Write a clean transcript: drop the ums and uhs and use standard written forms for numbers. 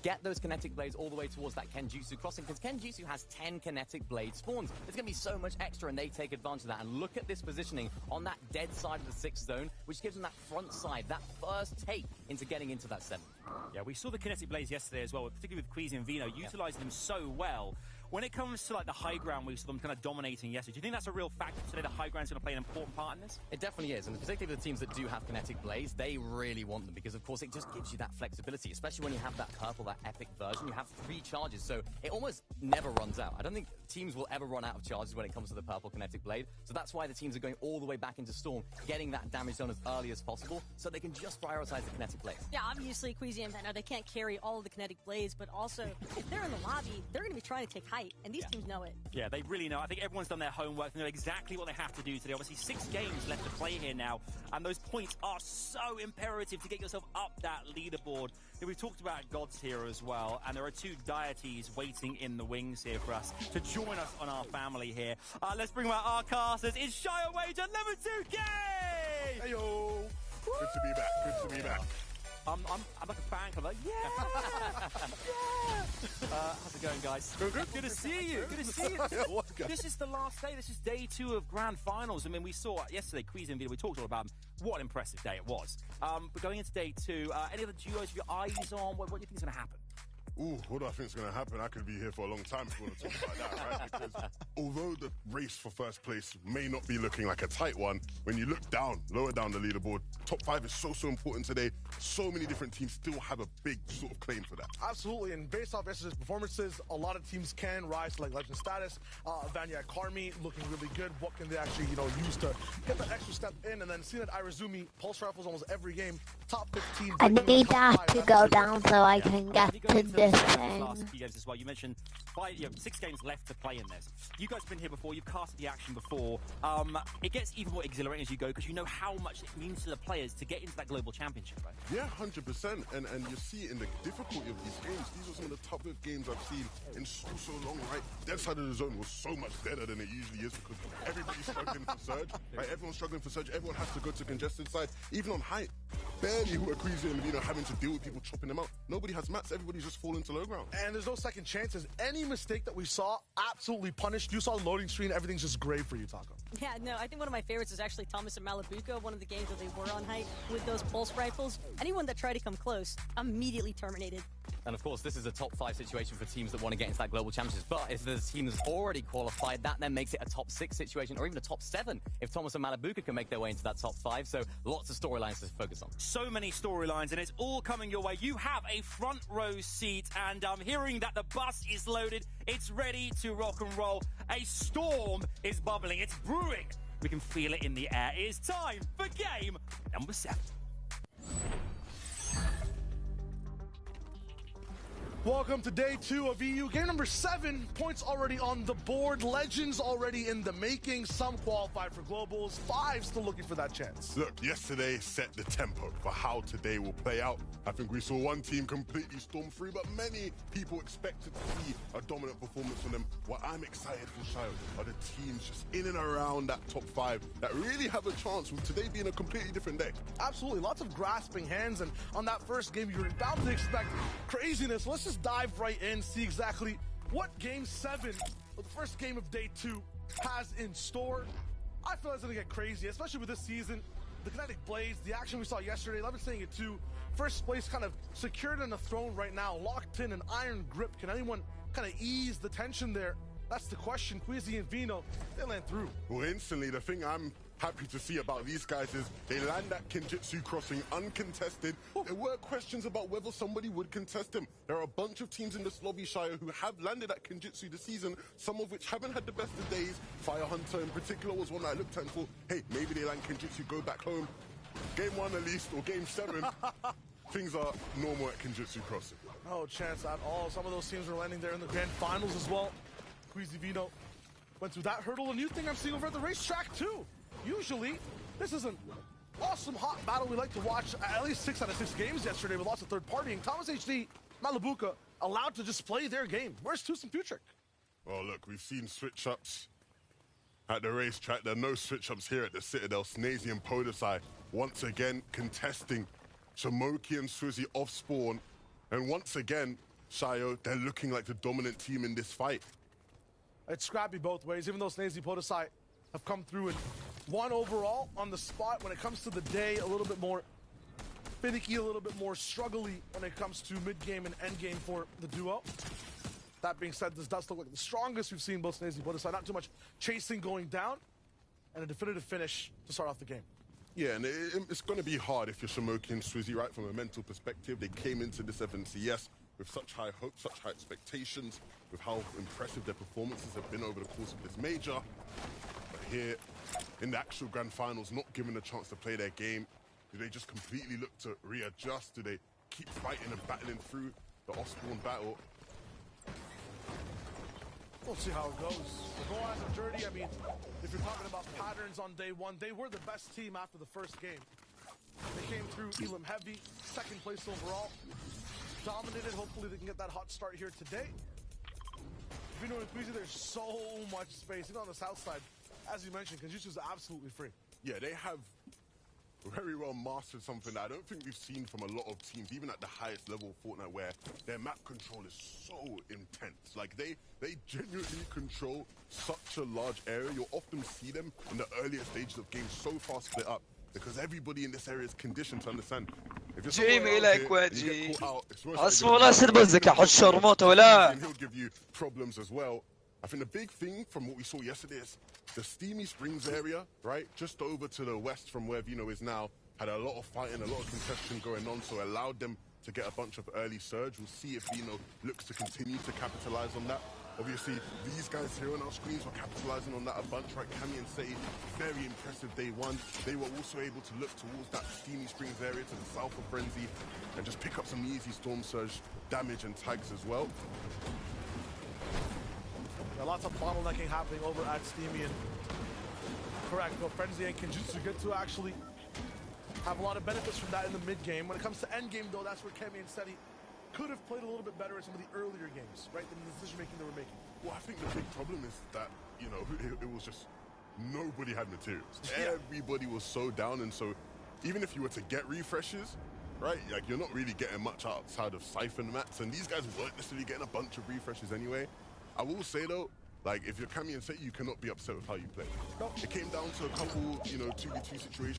get those kinetic blades all the way towards that Kenjutsu crossing, because Kenjutsu has 10 kinetic blade spawns. There's going to be so much extra, and they take advantage of that. And look at this positioning on that dead side of the 6th zone, which gives them that front side, that first take into getting into that 7th. Yeah, we saw the kinetic blades yesterday as well, particularly with Queasy and Vino, utilizing them so well. When it comes to like the high ground, we saw them kind of dominating yesterday. Do you think that's a real factor today? The high ground is going to play an important part in this? It definitely is, and particularly the teams that do have kinetic blades, they really want them because, of course, it just gives you that flexibility, especially when you have that purple, that epic version. You have 3 charges, so it almost never runs out. I don't think teams will ever run out of charges when it comes to the purple kinetic blade, so that's why the teams are going all the way back into Storm, getting that damage zone as early as possible, so they can just prioritize the kinetic blades. Yeah, obviously, Queasy and Vino, they can't carry all of the kinetic blades, but also, if they're in the lobby, they're going to be trying to take height, and these teams know it. Yeah, they really know. I think everyone's done their homework. They know exactly what they have to do today. Obviously, 6 games left to play here now, and those points are so imperative to get yourself up that leaderboard. We've talked about gods here as well, and there are 2 deities waiting in the wings here for us to join us on our family here. Let's bring out our casters. It's Shire Wage at level 2K! Heyo! Good to be back. Good to be back. I'm like a fan club, like, yeah! Yeah! How's it going, guys? Good. Good to see you. Good to see you. This is the last day. This is day 2 of Grand Finals. I mean, we saw yesterday, Queasy and Vino, we talked all about them. What an impressive day it was. But going into day 2, any other duos with your eyes on? What do you think is going to happen? Ooh, what do I think is going to happen? I could be here for a long time if we want to talk about that, right? Because although the race for first place may not be looking like a tight one, when you look down, lower down the leaderboard, top 5 is so important today. So many different teams still have a big sort of claim for that. Absolutely, and based off yesterday's performances, a lot of teams can rise to like legend status. Vanya Karmi looking really good. What can they actually, use to get that extra step in? And then seeing that Irazumi pulse rifles almost every game, top 15. I need that to go down so I can get to this thing. Last few games as well. You mentioned 6 games left to play in this. You guys have been here before. You've casted the action before. It gets even more exhilarating as you go because you know how much it means to the players to get into that global championship, right? Yeah, 100%. And you see in the difficulty of these games, these are some of the toughest games I've seen in so long, right? Dead side of the zone was so much deader than it usually is because everybody's struggling for surge, right? Everyone's struggling for surge. Everyone has to go to congested side. Even on height, barely who are Queasy and having to deal with people chopping them out. Nobody has mats. Everybody's just falling to low ground. And there's no second chances. Any mistake that we saw, absolutely punished. You saw the loading screen. Everything's just great for you, Taco. Yeah, no, I think one of my favorites is actually Thomas and Malabuko, one of the games where they were on height with those pulse rifles. Anyone that tried to come close, immediately terminated. And of course, this is a top 5 situation for teams that want to get into that global championship. But if the team has already qualified, that then makes it a top 6 situation, or even a top 7 if Thomas and Malabuka can make their way into that top 5. So lots of storylines to focus on. So many storylines, and it's all coming your way. You have a front row seat, and I'm hearing that the bus is loaded. It's ready to rock and roll. A storm is bubbling. It's brewing. We can feel it in the air. It is time for game number 7. Welcome to day 2 of EU. Game number 7, points already on the board, legends already in the making, some qualified for globals, 5 still looking for that chance. Look, yesterday set the tempo for how today will play out. I think we saw one team completely storm through, but many people expected to see a dominant performance from them. What I'm excited for, Shio, are the teams just in and around that top 5 that really have a chance with today being a completely different day. Absolutely, lots of grasping hands, and on that first game, you're bound to expect craziness. Let's just dive right in, see exactly what Game 7, the first game of Day 2, has in store. I feel it's going to get crazy, especially with this season. The kinetic blades, the action we saw yesterday, I've been saying it too. First place kind of secured on the throne right now, locked in an iron grip. Can anyone kind of ease the tension there? That's the question. Queasy and Vino, they land through. Well, instantly, the thing I'm happy to see about these guys is they land that Kenjutsu crossing uncontested. There were questions about whether somebody would contest him. There are a bunch of teams in this lobby, Shire, who have landed at Kenjutsu this season, some of which haven't had the best of days. Fire Hunter in particular was one that I looked at and thought, hey, maybe they land Kenjutsu, go back home. Game 1 at least, or Game 7, things are normal at Kenjutsu crossing. No chance at all. Some of those teams are landing there in the grand finals as well. Queasy Vino went through that hurdle. A new thing I'm seeing over at the racetrack too. Usually, this is an awesome hot battle we like to watch at least 6 out of 6 games yesterday with lots of third partying. Thomas HD, Malabuka allowed to just play their game. Where's Tusum Putrick? Well, look, we've seen switch-ups at the racetrack. There are no switch-ups here at the Citadel. Snazy and Podesai once again contesting Shamoki and Swizzy off spawn. And once again, Shayo, they're looking like the dominant team in this fight. It's scrappy both ways, even though Snazy Podosai have come through and won overall on the spot. When it comes to the day, a little bit more finicky, a little bit more struggly when it comes to mid-game and end-game for the duo. That being said, this does look like the strongest we've seen both Snazy Podosai. Not too much chasing going down, and a definitive finish to start off the game. Yeah, and it's going to be hard if you're Shamoki and Swizzy, right? From a mental perspective, they came into this FNCS with such high hopes, such high expectations, with how impressive their performances have been over the course of this major. But here, in the actual grand finals, not given a chance to play their game, do they just completely look to readjust? Do they keep fighting and battling through the Osborne battle? We'll see how it goes. The Boaz and Dirty, I mean, if you're talking about patterns on day one, they were the best team after the first game. They came through Elam heavy, second place overall. Dominated, hopefully they can get that hot start here today. Vino and Queasy, there's so much space. Even on the south side, as you mentioned, Kenjutsu's absolutely free. Yeah, they have very well mastered something that I don't think we've seen from a lot of teams, even at the highest level of Fortnite, where their map control is so intense. Like, they genuinely control such a large area. You'll often see them in the earlier stages of games so far split up, because everybody in this area is conditioned to understand. جيمي لك وجهي اصلا سربزك يا حش شرموطه ولا he'll give you problems as well. I think the big thing from what we saw yesterday is the Steamy Springs area, right, just over to the west from where Vino is now, had a lot of fighting, a lot of contestation going on, so allowed them to get a bunch of early surge. We'll see if Vino looks to continue to capitalize on that. Obviously, these guys here on our screens were capitalizing on that a bunch, right? Cammy and Say, very impressive day one. They were also able to look towards that Steamy Springs area to the south of Frenzy and just pick up some easy Storm Surge damage and tags as well. Yeah, lots of bottlenecking happening over at Steamy, and correct, but Frenzy and Kenjutsu get to actually have a lot of benefits from that in the mid-game. When it comes to end-game, though, that's where Cammy and Steady could have played a little bit better in some of the earlier games, right, than the decision-making they were making. Well, I think the big problem is that, you know, it was just nobody had materials. Everybody was so down, and so even if you were to get refreshes, right, like, you're not really getting much outside of Siphon mats, and these guys weren't necessarily getting a bunch of refreshes anyway. I will say, though, like, if you're Cammy and Say, you cannot be upset with how you play. It came down to a couple, you know, 2v2 situations.